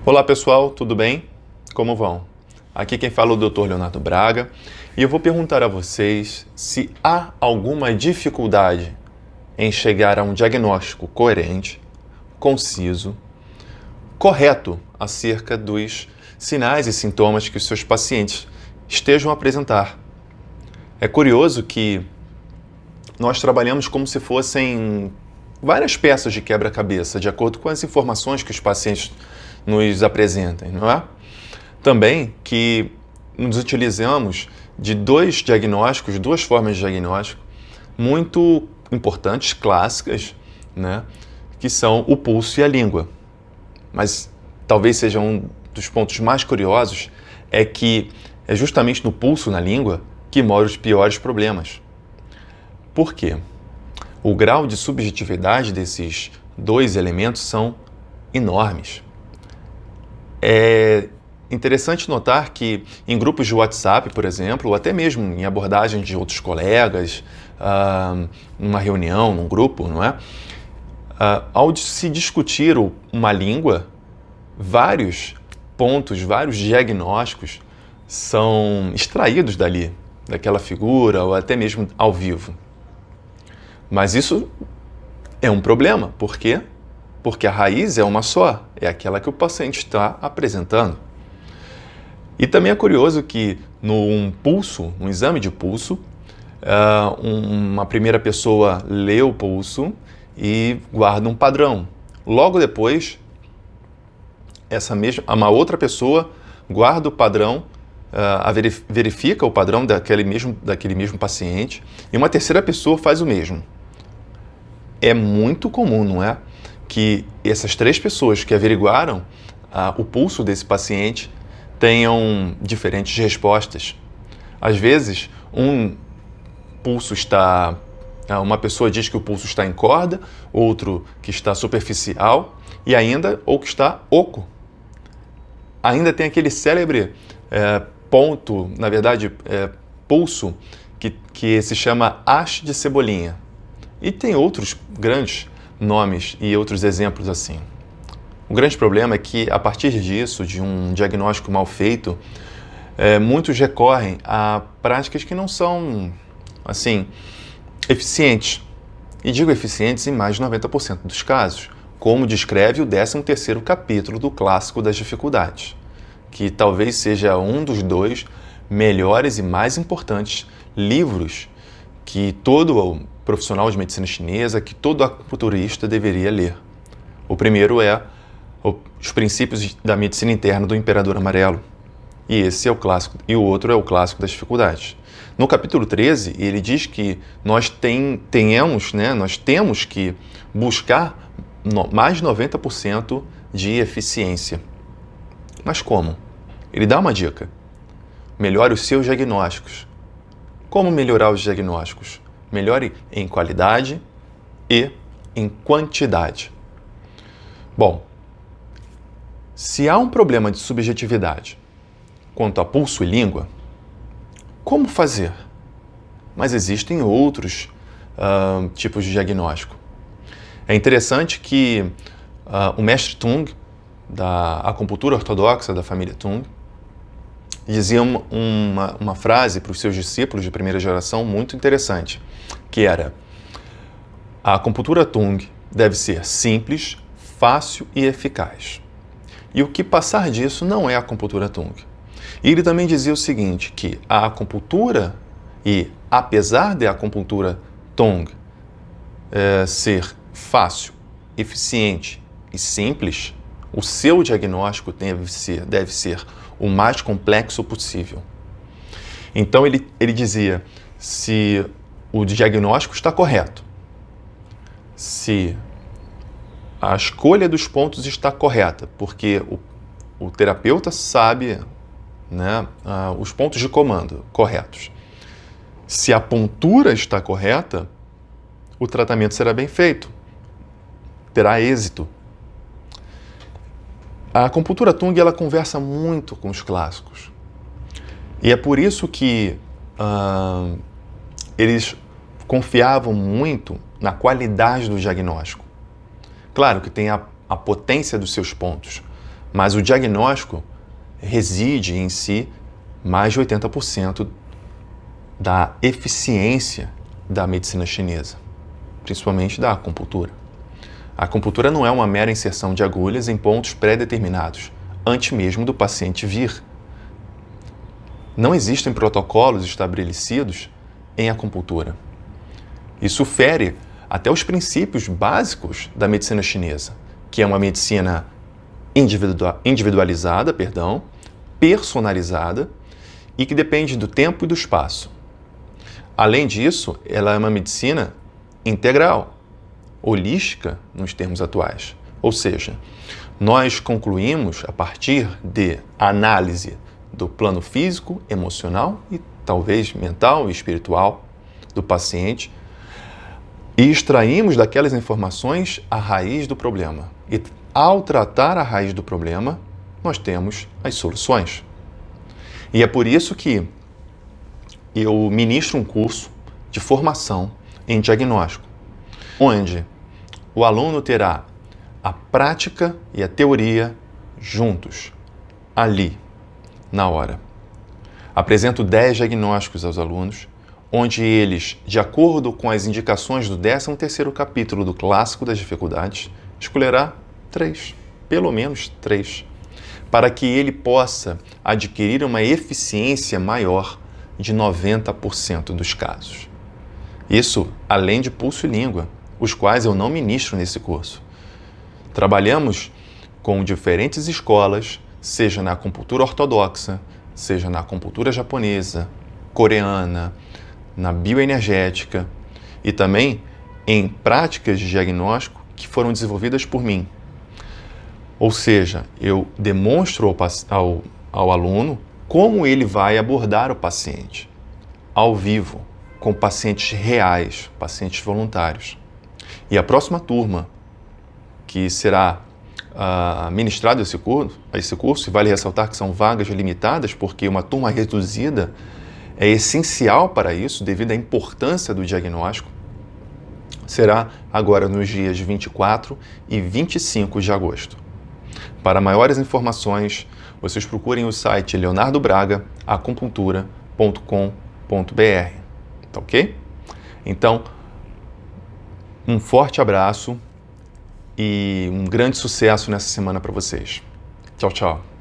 Olá pessoal, tudo bem? Como vão? Aqui quem fala é o Dr. Leonardo Braga e eu vou perguntar a vocês se há alguma dificuldade em chegar a um diagnóstico coerente, conciso, correto acerca dos sinais e sintomas que os seus pacientes estejam a apresentar. É curioso que nós trabalhamos como se fossem várias peças de quebra-cabeça, de acordo com as informações que os pacientes nos apresentem, não é? Também que nos utilizamos de dois diagnósticos, duas formas de diagnóstico muito importantes, clássicas, né? Que são o pulso e a língua. Mas talvez seja um dos pontos mais curiosos é que é justamente no pulso, na língua, que moram os piores problemas. Por quê? O grau de subjetividade desses dois elementos são enormes. É interessante notar que em grupos de WhatsApp, por exemplo, ou até mesmo em abordagens de outros colegas, numa reunião, num grupo, não é? Ao se discutir uma língua, vários pontos, vários diagnósticos são extraídos dali, daquela figura ou até mesmo ao vivo. Mas isso é um problema. Por quê? Porque a raiz é uma só, é aquela que o paciente está apresentando. E também é curioso que no pulso, um exame de pulso, uma primeira pessoa lê o pulso e guarda um padrão. Logo depois, uma outra pessoa guarda o padrão, verifica o padrão daquele mesmo paciente, e uma terceira pessoa faz o mesmo. É muito comum, não é? Que essas três pessoas que averiguaram o pulso desse paciente tenham diferentes respostas. Às vezes, uma pessoa diz que o pulso está em corda, outro que está superficial ou que está oco. Ainda tem aquele célebre ponto, na verdade, pulso, que se chama haste de cebolinha. E tem outros grandes nomes e outros exemplos assim. O grande problema é que, a partir disso, de um diagnóstico mal feito, muitos recorrem a práticas que não são, assim, eficientes. E digo eficientes em mais de 90% dos casos, como descreve o 13º capítulo do Clássico das Dificuldades, que talvez seja um dos dois melhores e mais importantes livros que todo profissional de medicina chinesa, que todo acupunturista deveria ler. O primeiro é Os Princípios da Medicina Interna do Imperador Amarelo, e esse é o clássico, e o outro é o Clássico das Dificuldades. No capítulo 13, ele diz que nós temos que buscar mais de 90% de eficiência. Mas como? Ele dá uma dica. Melhore os seus diagnósticos. Como melhorar os diagnósticos? Melhore em qualidade e em quantidade. Bom, se há um problema de subjetividade quanto a pulso e língua, como fazer? Mas existem outros tipos de diagnóstico. É interessante que o mestre Tung, da acupuntura ortodoxa da família Tung, dizia uma frase para os seus discípulos de primeira geração muito interessante, que era: a acupuntura Tung deve ser simples, fácil e eficaz. E o que passar disso não é a acupuntura Tung. E ele também dizia o seguinte, que a acupuntura, e apesar de a acupuntura Tung ser fácil, eficiente e simples, o seu diagnóstico deve ser o mais complexo possível. Então ele dizia, se o diagnóstico está correto, se a escolha dos pontos está correta, porque o terapeuta sabe, né, os pontos de comando corretos. Se a pontura está correta, o tratamento será bem feito, terá êxito. A acupuntura Tung, ela conversa muito com os clássicos. E é por isso que eles confiavam muito na qualidade do diagnóstico. Claro que tem a potência dos seus pontos, Mas o diagnóstico reside em si mais de 80% da eficiência da medicina chinesa, principalmente da acupuntura. A acupuntura não é uma mera inserção de agulhas em pontos pré-determinados, antes mesmo do paciente vir. Não existem protocolos estabelecidos em acupuntura. Isso fere até os princípios básicos da medicina chinesa, que é uma medicina individualizada, personalizada e que depende do tempo e do espaço. Além disso, ela é uma medicina integral, holística nos termos atuais. Ou seja, nós concluímos a partir de análise do plano físico, emocional e talvez mental e espiritual do paciente e extraímos daquelas informações a raiz do problema. E ao tratar a raiz do problema, nós temos as soluções. E é por isso que eu ministro um curso de formação em diagnóstico, onde o aluno terá a prática e a teoria juntos, ali, na hora. Apresento 10 diagnósticos aos alunos, onde eles, de acordo com as indicações do 13º capítulo do Clássico das Dificuldades, escolherá 3, pelo menos 3, para que ele possa adquirir uma eficiência maior de 90% dos casos. Isso além de pulso e língua, os quais eu não ministro nesse curso. Trabalhamos com diferentes escolas, seja na acupuntura ortodoxa, seja na acupuntura japonesa, coreana, na bioenergética e também em práticas de diagnóstico que foram desenvolvidas por mim. Ou seja, eu demonstro ao aluno como ele vai abordar o paciente, ao vivo, com pacientes reais, pacientes voluntários. E a próxima turma, que será ministrado esse curso, e vale ressaltar que são vagas limitadas, porque uma turma reduzida é essencial para isso, devido à importância do diagnóstico, será agora nos dias 24 e 25 de agosto. Para maiores informações, vocês procurem o site leonardobragaacupuntura.com.br, tá ok? Então, um forte abraço e um grande sucesso nessa semana para vocês. Tchau, tchau.